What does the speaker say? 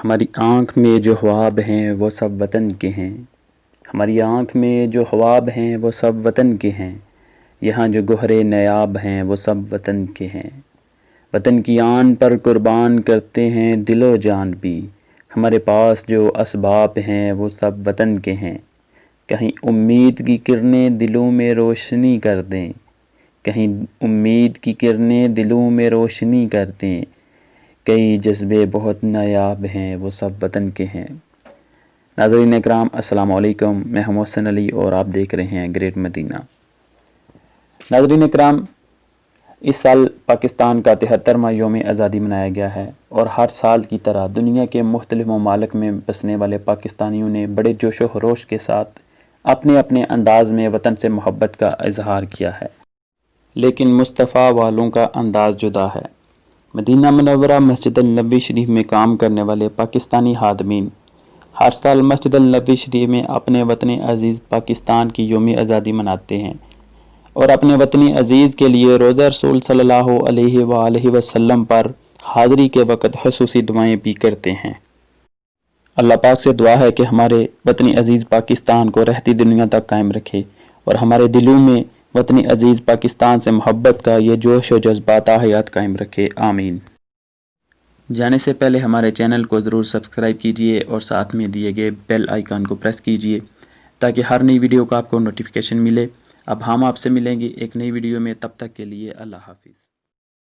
ہماری آنکھ میں جو خواب ہیں وہ سب وطن کے ہیں، ہماری آنکھ میں جو خواب ہیں وہ سب وطن کے ہیں، یہاں جو گوہرے نیاب ہیں وہ سب وطن کے ہیں، وطن کی آن پر قربان کرتے ہیں دل و جان بھی، ہمارے پاس جو اسباب ہیں وہ سب وطن کے ہیں، کہیں امید کی کرنیں دلوں میں روشنی کر دیں، کہیں امید کی کرنیں دلوں میں روشنی کر دیں، کئی جذبے بہت نایاب ہیں وہ سب وطن کے ہیں۔ ناظرین اکرام السلام علیکم، میں ہوں محسن علی اور آپ دیکھ رہے ہیں گریٹ مدینہ۔ ناظرین اکرام، اس سال پاکستان کا 73واں یوم آزادی منایا گیا ہے اور ہر سال کی طرح دنیا کے مختلف ممالک میں بسنے والے پاکستانیوں نے بڑے جوش و خروش کے ساتھ اپنے اپنے انداز میں وطن سے محبت کا اظہار کیا ہے، لیکن مصطفیٰ والوں کا انداز جدا ہے۔ مدینہ منورہ مسجد النبوی شریف میں کام کرنے والے پاکستانی خادمین ہر سال مسجد النبوی شریف میں اپنے وطن عزیز پاکستان کی یوم آزادی مناتے ہیں اور اپنے وطن عزیز کے لیے روضہ رسول صلی اللہ علیہ وآلہ وسلم پر حاضری کے وقت خصوصی دعائیں بھی کرتے ہیں۔ اللہ پاک سے دعا ہے کہ ہمارے وطن عزیز پاکستان کو رہتی دنیا تک قائم رکھے اور ہمارے دلوں میں وطن عزیز پاکستان سے محبت کا یہ جوش و جذبات حیات قائم رکھے، آمین۔ جانے سے پہلے ہمارے چینل کو ضرور سبسکرائب کیجئے اور ساتھ میں دیے گئے بیل آئیکن کو پریس کیجئے تاکہ ہر نئی ویڈیو کا آپ کو نوٹیفیکیشن ملے۔ اب ہم آپ سے ملیں گے ایک نئی ویڈیو میں، تب تک کے لیے اللہ حافظ۔